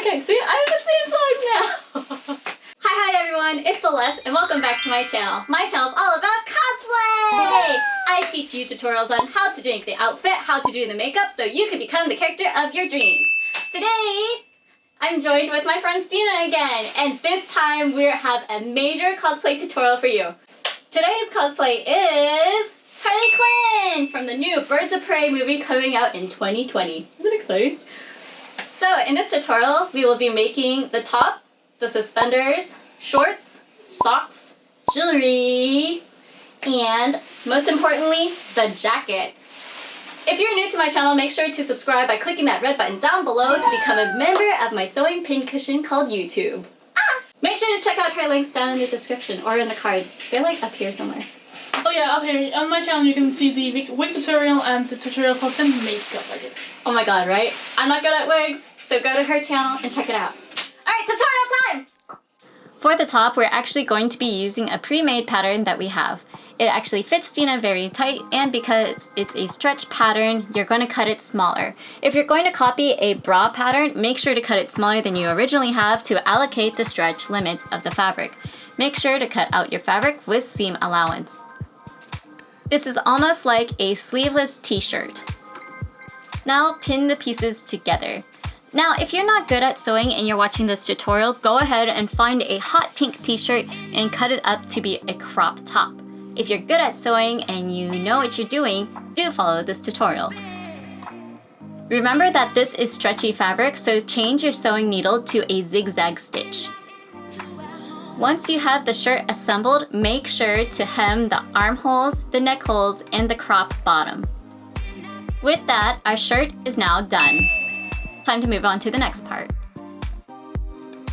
Okay, see, I'm the same size now. Hi everyone, it's Celeste and welcome back to my channel. My channel is all about cosplay! I teach you tutorials on how to make the outfit, how to do the makeup, so you can become the character of your dreams. Today, I'm joined with my friend Stina again, and this time we have a major cosplay tutorial for you. Today's cosplay is Harley Quinn from the new Birds of Prey movie coming out in 2020. Isn't it exciting? So in this tutorial, we will be making the top, the suspenders, shorts, socks, jewelry, and most importantly, the jacket. If you're new to my channel, make sure to subscribe by clicking that red button down below to become a member of my sewing pincushion called YouTube. Make sure to check out her links down in the description or in the cards. They're like up here somewhere. Oh yeah, up here. On my channel you can see the wig tutorial and the tutorial for the makeup I did. Oh my god, right? I'm not good at wigs, so go to her channel and check it out. Alright, tutorial time! For the top, we're actually going to be using a pre-made pattern that we have. It actually fits Stina very tight, and because it's a stretch pattern, you're going to cut it smaller. If you're going to copy a bra pattern, make sure to cut it smaller than you originally have to allocate the stretch limits of the fabric. Make sure to cut out your fabric with seam allowance. This is almost like a sleeveless t-shirt. Now pin the pieces together. Now, if you're not good at sewing and you're watching this tutorial, go ahead and find a hot pink t-shirt and cut it up to be a crop top. If you're good at sewing and you know what you're doing, do follow this tutorial. Remember that this is stretchy fabric, so change your sewing needle to a zigzag stitch. Once you have the shirt assembled, make sure to hem the armholes, the neck holes, and the cropped bottom. With that, our shirt is now done. Time to move on to the next part.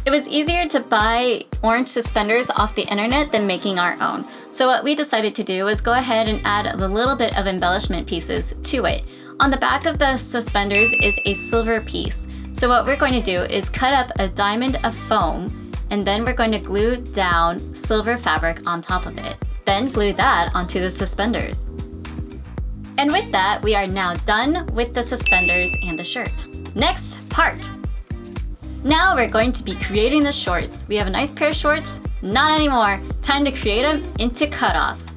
It was easier to buy orange suspenders off the internet than making our own. So what we decided to do was go ahead and add a little bit of embellishment pieces to it. On the back of the suspenders is a silver piece. So what we're going to do is cut up a diamond of foam, and then we're going to glue down silver fabric on top of it. Then glue that onto the suspenders. And with that, we are now done with the suspenders and the shirt. Next part. Now we're going to be creating the shorts. We have a nice pair of shorts. Not anymore. Time to create them into cutoffs.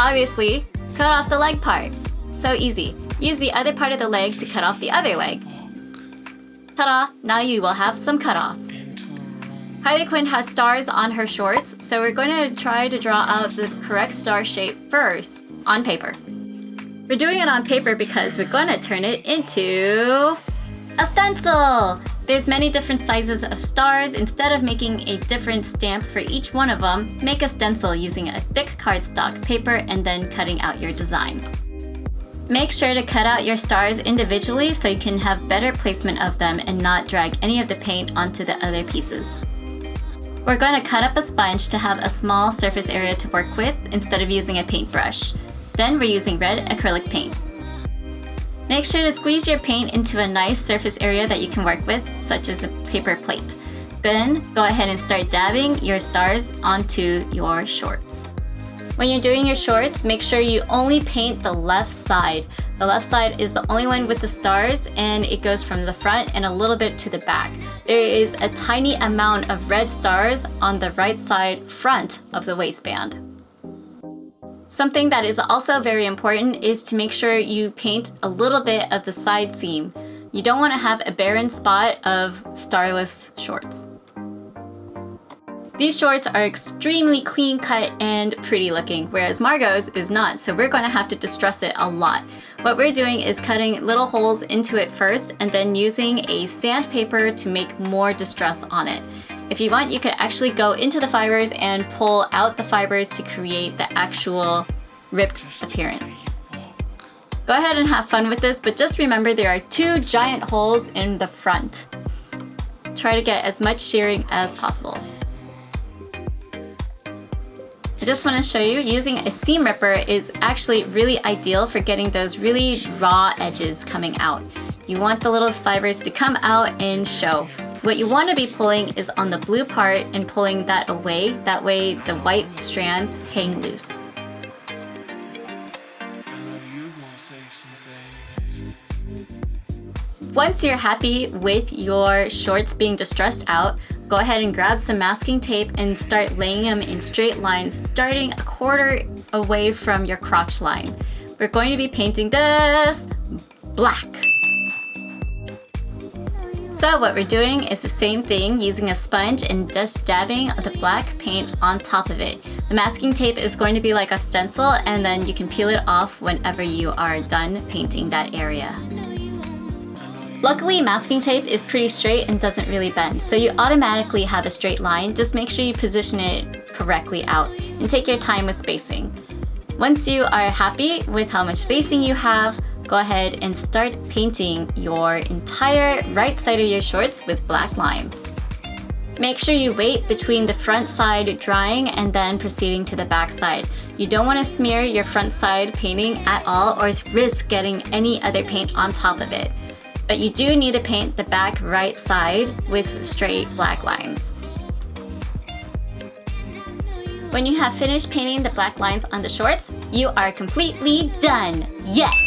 Obviously, cut off the leg part. So easy. Use the other part of the leg to cut off the other leg. Ta-da! Now you will have some cutoffs. Harley Quinn has stars on her shorts, so we're going to try to draw out the correct star shape first on paper. We're doing it on paper because we're going to turn it into a stencil! There's many different sizes of stars. Instead of making a different stamp for each one of them, make a stencil using a thick cardstock paper and then cutting out your design. Make sure to cut out your stars individually so you can have better placement of them and not drag any of the paint onto the other pieces. We're going to cut up a sponge to have a small surface area to work with instead of using a paintbrush. Then we're using red acrylic paint. Make sure to squeeze your paint into a nice surface area that you can work with, such as a paper plate. Then go ahead and start dabbing your stars onto your shorts. When you're doing your shorts, make sure you only paint the left side. The left side is the only one with the stars, and it goes from the front and a little bit to the back. There is a tiny amount of red stars on the right side front of the waistband. Something that is also very important is to make sure you paint a little bit of the side seam. You don't want to have a barren spot of starless shorts. These shorts are extremely clean cut and pretty looking, whereas Margot's is not, so we're going to have to distress it a lot. What we're doing is cutting little holes into it first and then using a sandpaper to make more distress on it. If you want, you could actually go into the fibers and pull out the fibers to create the actual ripped appearance. Go ahead and have fun with this, but just remember there are 2 giant holes in the front. Try to get as much shearing as possible. I just want to show you, using a seam ripper is actually really ideal for getting those really raw edges coming out. You want the little fibers to come out and show. What you want to be pulling is on the blue part and pulling that away. That way the white strands hang loose. Once you're happy with your shorts being distressed out, go ahead and grab some masking tape and start laying them in straight lines, starting a quarter away from your crotch line. We're going to be painting this black. So what we're doing is the same thing, using a sponge and just dabbing the black paint on top of it. The masking tape is going to be like a stencil, and then you can peel it off whenever you are done painting that area. Luckily, masking tape is pretty straight and doesn't really bend, so you automatically have a straight line. Just make sure you position it correctly out and take your time with spacing. Once you are happy with how much spacing you have, go ahead and start painting your entire right side of your shorts with black lines. Make sure you wait between the front side drying and then proceeding to the back side. You don't want to smear your front side painting at all or risk getting any other paint on top of it. But you do need to paint the back right side with straight black lines. When you have finished painting the black lines on the shorts, you are completely done. Yes!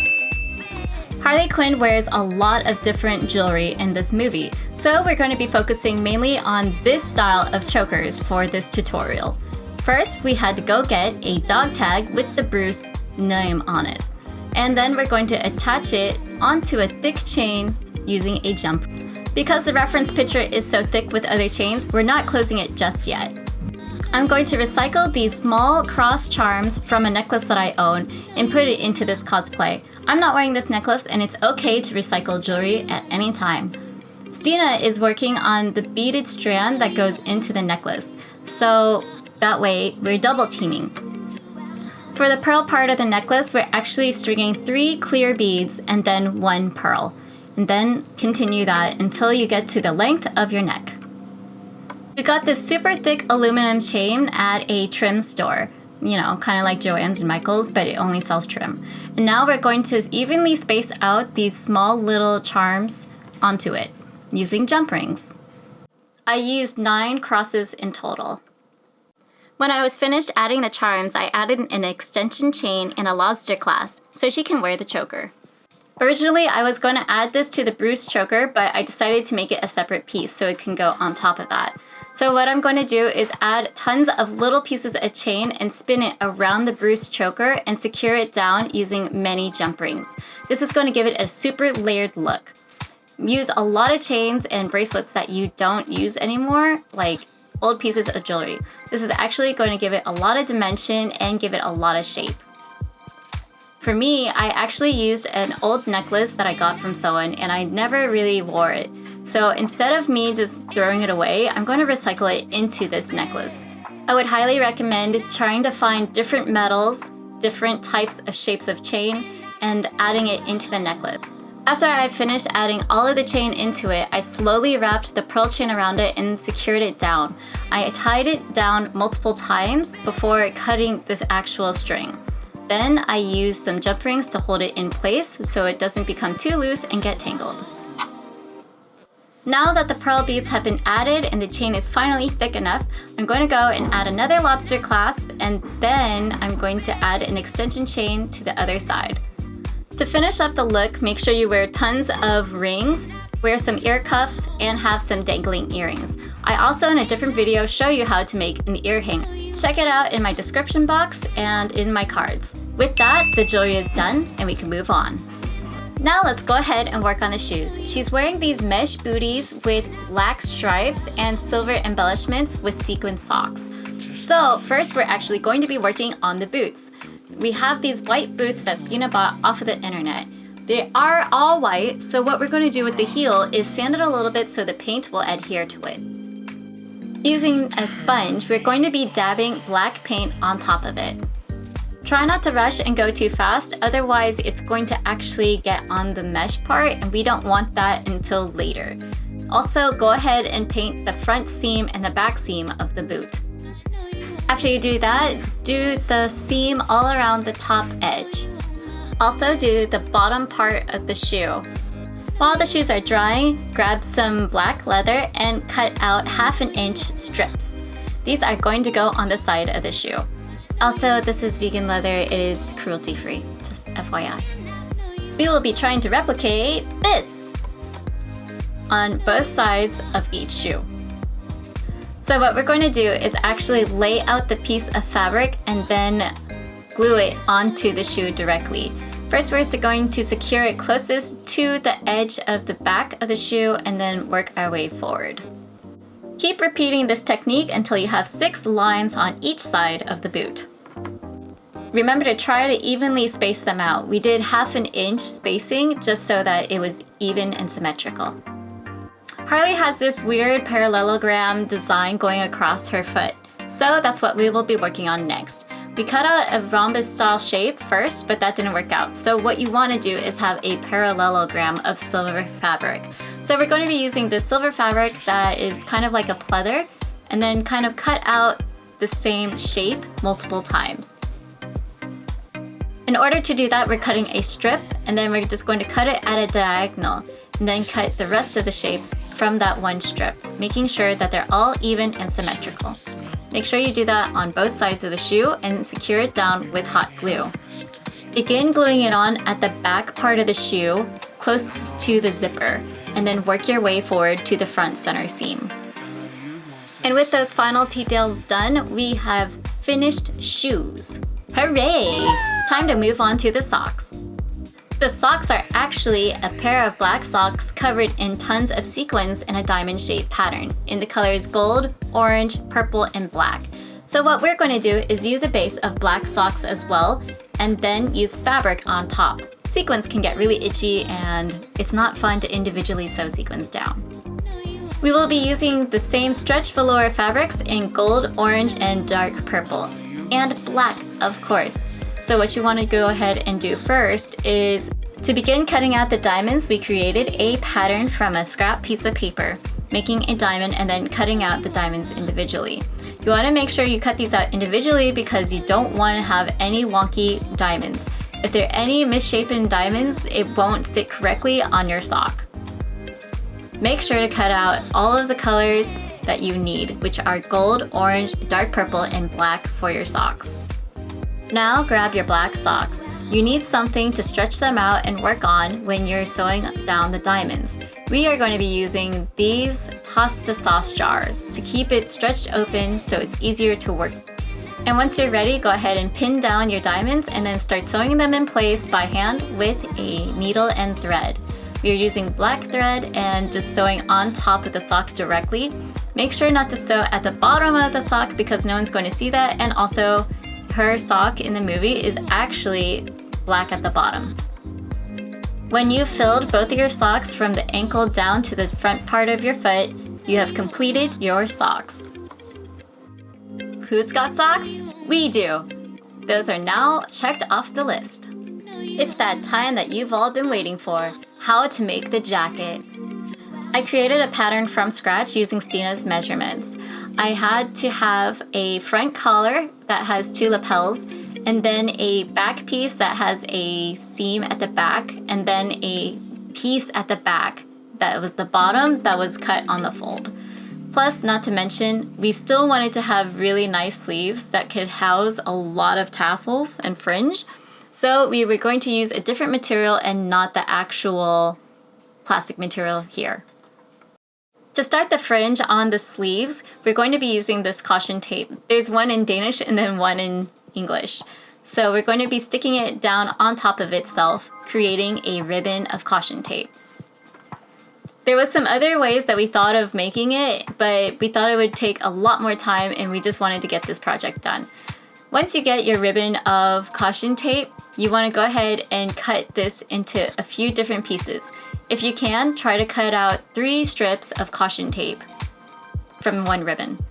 Harley Quinn wears a lot of different jewelry in this movie, so we're going to be focusing mainly on this style of chokers for this tutorial. First, we had to go get a dog tag with the Bruce name on it. And then we're going to attach it onto a thick chain using a jump. Because the reference picture is so thick with other chains, we're not closing it just yet. I'm going to recycle these small cross charms from a necklace that I own and put it into this cosplay. I'm not wearing this necklace, and it's okay to recycle jewelry at any time. Stina is working on the beaded strand that goes into the necklace, so that way we're double teaming. For the pearl part of the necklace, we're actually stringing 3 clear beads and then 1 pearl. And then continue that until you get to the length of your neck. We got this super thick aluminum chain at a trim store. You know, kind of like Joann's and Michael's, but it only sells trim. And now we're going to evenly space out these small little charms onto it using jump rings. I used 9 crosses in total. When I was finished adding the charms, I added an extension chain and a lobster clasp so she can wear the choker. Originally, I was going to add this to the Bruce choker, but I decided to make it a separate piece so it can go on top of that. So what I'm going to do is add tons of little pieces of chain and spin it around the Bruce choker and secure it down using many jump rings. This is going to give it a super layered look. Use a lot of chains and bracelets that you don't use anymore, like old pieces of jewelry. This is actually going to give it a lot of dimension and give it a lot of shape. For me, I actually used an old necklace that I got from someone and I never really wore it. So instead of me just throwing it away, I'm going to recycle it into this necklace. I would highly recommend trying to find different metals, different types of shapes of chain, and adding it into the necklace. After I finished adding all of the chain into it, I slowly wrapped the pearl chain around it and secured it down. I tied it down multiple times before cutting this actual string. Then I used some jump rings to hold it in place so it doesn't become too loose and get tangled. Now that the pearl beads have been added and the chain is finally thick enough, I'm going to go and add another lobster clasp, and then I'm going to add an extension chain to the other side. To finish up the look, make sure you wear tons of rings, wear some ear cuffs, and have some dangling earrings. I also in a different video show you how to make an ear hanger. Check it out in my description box and in my cards. With that, the jewelry is done and we can move on. Now let's go ahead and work on the shoes. She's wearing these mesh booties with black stripes and silver embellishments with sequin socks. So first we're actually going to be working on the boots. We have these white boots that Stina bought off of the internet. They are all white, so what we're going to do with the heel is sand it a little bit so the paint will adhere to it. Using a sponge, we're going to be dabbing black paint on top of it. Try not to rush and go too fast, otherwise it's going to actually get on the mesh part and we don't want that until later. Also, go ahead and paint the front seam and the back seam of the boot. After you do that, do the seam all around the top edge. Also do the bottom part of the shoe. While the shoes are drying, grab some black leather and cut out 1/2 inch strips. These are going to go on the side of the shoe. Also, this is vegan leather, it is cruelty free, just FYI. We will be trying to replicate this. on both sides of each shoe. So what we're going to do is actually lay out the piece of fabric and then glue it onto the shoe directly. First, we're going to secure it closest to the edge of the back of the shoe and then work our way forward. Keep repeating this technique until you have 6 lines on each side of the boot. Remember to try to evenly space them out. We did 1/2 inch spacing just so that it was even and symmetrical. Harley has this weird parallelogram design going across her foot, so that's what we will be working on next. We cut out a rhombus style shape first, but that didn't work out. So what you want to do is have a parallelogram of silver fabric. So we're going to be using this silver fabric that is kind of like a pleather, and then kind of cut out the same shape multiple times. In order to do that, we're cutting a strip, and then we're just going to cut it at a diagonal, and then cut the rest of the shapes from that one strip, making sure that they're all even and symmetrical. Make sure you do that on both sides of the shoe and secure it down with hot glue. Begin gluing it on at the back part of the shoe, close to the zipper, and then work your way forward to the front center seam. And with those final details done, we have finished shoes. Hooray! Time to move on to the socks. The socks are actually a pair of black socks covered in tons of sequins in a diamond-shaped pattern in the colors gold, orange, purple, and black. So what we're going to do is use a base of black socks as well, and then use fabric on top. Sequins can get really itchy and it's not fun to individually sew sequins down. We will be using the same stretch velour fabrics in gold, orange, and dark purple, and black, of course. So what you want to go ahead and do first is to begin cutting out the diamonds. We created a pattern from a scrap piece of paper, making a diamond and then cutting out the diamonds individually. You want to make sure you cut these out individually because you don't want to have any wonky diamonds. If there are any misshapen diamonds, it won't sit correctly on your sock. Make sure to cut out all of the colors that you need, which are gold, orange, dark purple, and black for your socks. Now grab your black socks. You need something to stretch them out and work on when you're sewing down the diamonds. We are going to be using these pasta sauce jars to keep it stretched open so it's easier to work. And once you're ready, go ahead and pin down your diamonds and then start sewing them in place by hand with a needle and thread. We are using black thread and just sewing on top of the sock directly. Make sure not to sew at the bottom of the sock because no one's going to see that, and also her sock in the movie is actually black at the bottom. When you've filled both of your socks from the ankle down to the front part of your foot, you have completed your socks. Who's got socks? We do! Those are now checked off the list. It's that time that you've all been waiting for, how to make the jacket. I created a pattern from scratch using Stina's measurements. I had to have a front collar that has 2 lapels, and then a back piece that has a seam at the back, and then a piece at the back that was the bottom that was cut on the fold. Plus, not to mention, we still wanted to have really nice sleeves that could house a lot of tassels and fringe, so we were going to use a different material and not the actual plastic material here. To start the fringe on the sleeves, we're going to be using this caution tape. There's one in Danish and then one in English. So we're going to be sticking it down on top of itself, creating a ribbon of caution tape. There was some other ways that we thought of making it, but we thought it would take a lot more time and we just wanted to get this project done. Once you get your ribbon of caution tape, you want to go ahead and cut this into a few different pieces. If you can, try to cut out 3 strips of caution tape from one ribbon.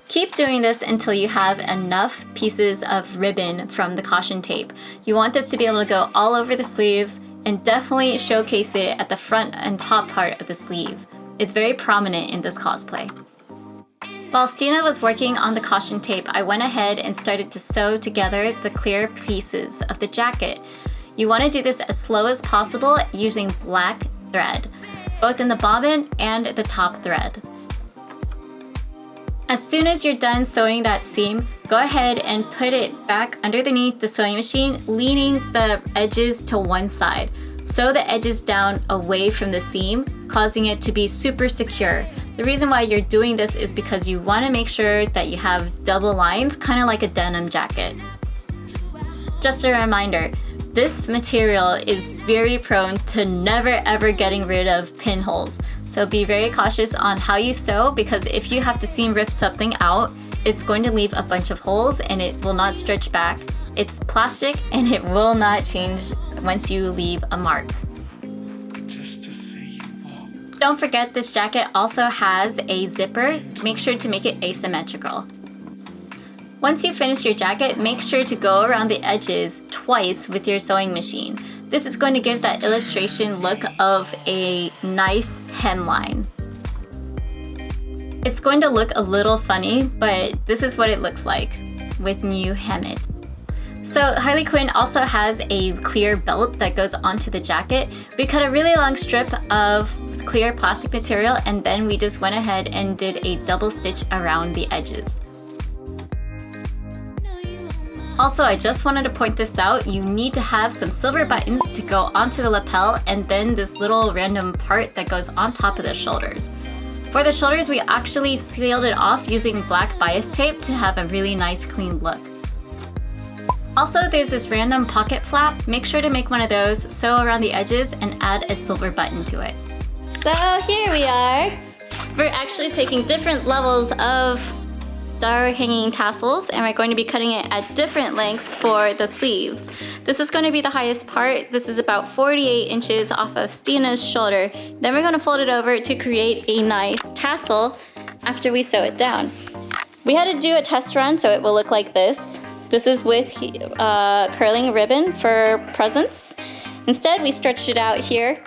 Keep doing this until you have enough pieces of ribbon from the caution tape. You want this to be able to go all over the sleeves and definitely showcase it at the front and top part of the sleeve. It's very prominent in this cosplay. While Stina was working on the caution tape, I went ahead and started to sew together the clear pieces of the jacket. You want to do this as slow as possible using black thread, both in the bobbin and the top thread. As soon as you're done sewing that seam, go ahead and put it back underneath the sewing machine, leaning the edges to one side. sew the edges down away from the seam, causing it to be super secure. The reason why you're doing this is because you want to make sure that you have double lines, kind of like a denim jacket. Just a reminder, this material is very prone to never ever getting rid of pinholes. So be very cautious on how you sew, because if you have to seam rip something out, it's going to leave a bunch of holes and it will not stretch back. It's plastic and it will not change once you leave a mark. Just to see you walk. Don't forget, this jacket also has a zipper. Make sure to make it asymmetrical. Once you finish your jacket, make sure to go around the edges twice with your sewing machine. This is going to give that illustration look of a nice hemline. It's going to look a little funny, but this is what it looks like when you hem it. So Harley Quinn also has a clear belt that goes onto the jacket. We cut a really long strip of clear plastic material, and then we just went ahead and did a double stitch around the edges. Also, I just wanted to point this out, you need to have some silver buttons to go onto the lapel, and then this little random part that goes on top of the shoulders. For the shoulders, we actually sealed it off using black bias tape to have a really nice clean look. Also, there's this random pocket flap. Make sure to make one of those, sew around the edges, and add a silver button to it. So here we are. We're actually taking different levels of star hanging tassels, and we're going to be cutting it at different lengths for the sleeves. This is going to be the highest part. This is about 48 inches off of Stina's shoulder. Then we're going to fold it over to create a nice tassel after we sew it down. We had to do a test run so it will look like this. This is with curling ribbon for presents. Instead, we stretched it out here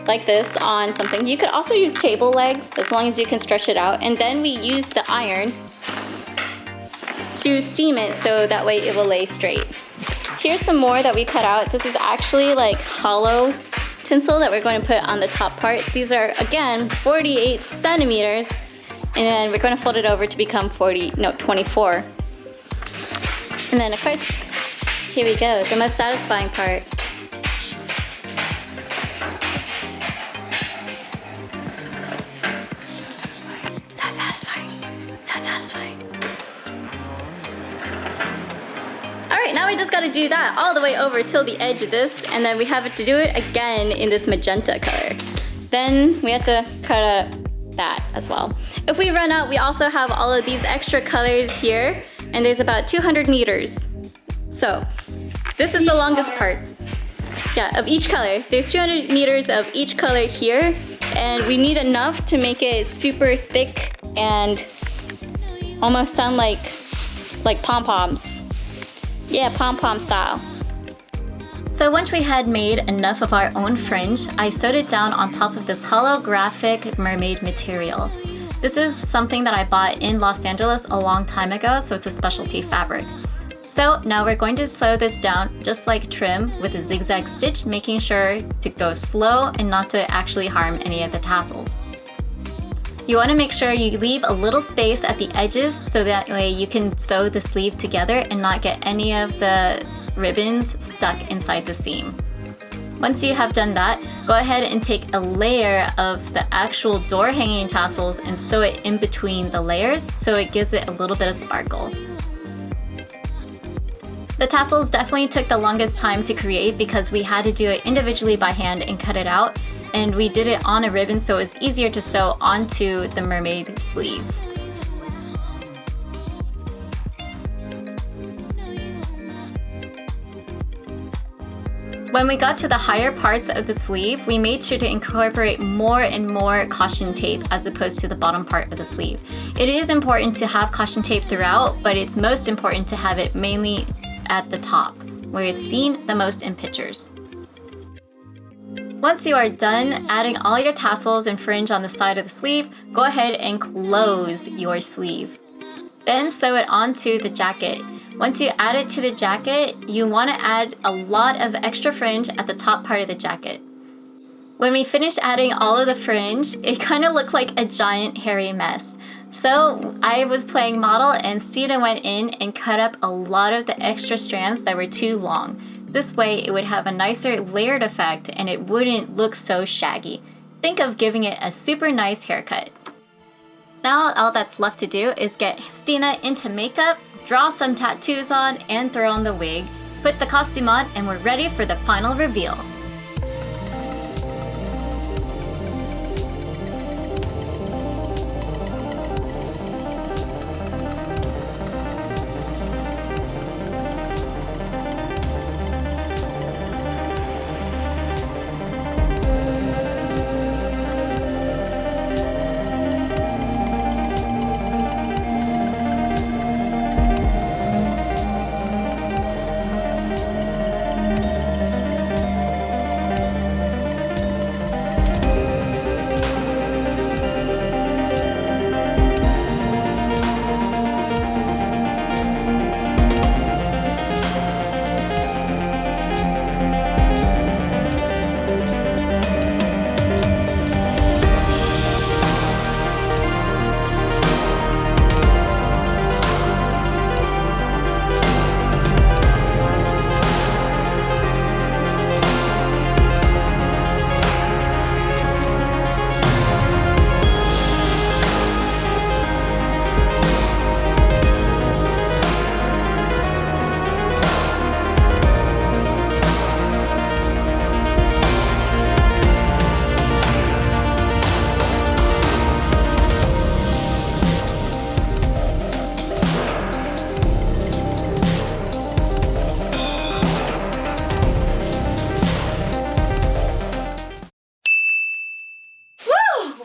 like this on something. You could also use table legs as long as you can stretch it out. And then we use the iron to steam it so that way it will lay straight. Here's some more that we cut out. This is actually like hollow tinsel that we're going to put on the top part. These are, again, 48 centimeters. And then we're going to fold it over to become 24. And then of course, here we go, the most satisfying part. Alright, now we just gotta do that all the way over till the edge of this, and then we have to do it again in this magenta color. Then we have to cut that as well. If we run out, we also have all of these extra colors here, and there's about 200 meters. So this is the longest part. Yeah, of each color. There's 200 meters of each color here, and we need enough to make it super thick and almost sound like pom-poms. Yeah, pom-pom style. So once we had made enough of our own fringe, I sewed it down on top of this holographic mermaid material. This is something that I bought in Los Angeles a long time ago, so it's a specialty fabric. So now we're going to sew this down just like trim with a zigzag stitch, making sure to go slow and not to actually harm any of the tassels. You want to make sure you leave a little space at the edges so that way you can sew the sleeve together and not get any of the ribbons stuck inside the seam. Once you have done that, go ahead and take a layer of the actual door hanging tassels and sew it in between the layers so it gives it a little bit of sparkle. The tassels definitely took the longest time to create because we had to do it individually by hand and cut it out, and we did it on a ribbon so it was easier to sew onto the mermaid sleeve. When we got to the higher parts of the sleeve, we made sure to incorporate more and more caution tape as opposed to the bottom part of the sleeve. It is important to have caution tape throughout, but it's most important to have it mainly at the top, where it's seen the most in pictures. Once you are done adding all your tassels and fringe on the side of the sleeve, go ahead and close your sleeve. Then sew it onto the jacket. Once you add it to the jacket, you want to add a lot of extra fringe at the top part of the jacket. When we finished adding all of the fringe, it kind of looked like a giant hairy mess. So I was playing model and Stina went in and cut up a lot of the extra strands that were too long. This way it would have a nicer layered effect and it wouldn't look so shaggy. Think of giving it a super nice haircut. Now all that's left to do is get Stina into makeup, draw some tattoos on, and throw on the wig, put the costume on, and we're ready for the final reveal.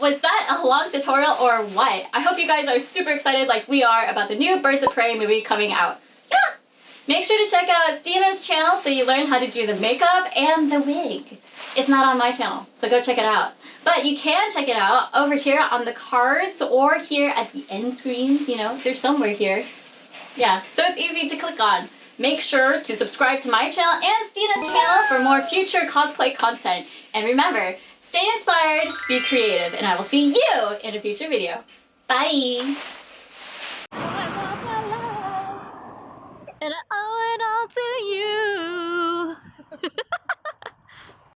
Was that a long tutorial or what? I hope you guys are super excited like we are about the new Birds of Prey movie coming out. Yeah! Make sure to check out Stina's channel so you learn how to do the makeup and the wig. It's not on my channel, so go check it out. But you can check it out over here on the cards or here at the end screens, you know, they're somewhere here. Yeah, so it's easy to click on. Make sure to subscribe to my channel and Stina's channel for more future cosplay content. And remember, stay inspired, be creative, and I will see you in a future video. Bye! And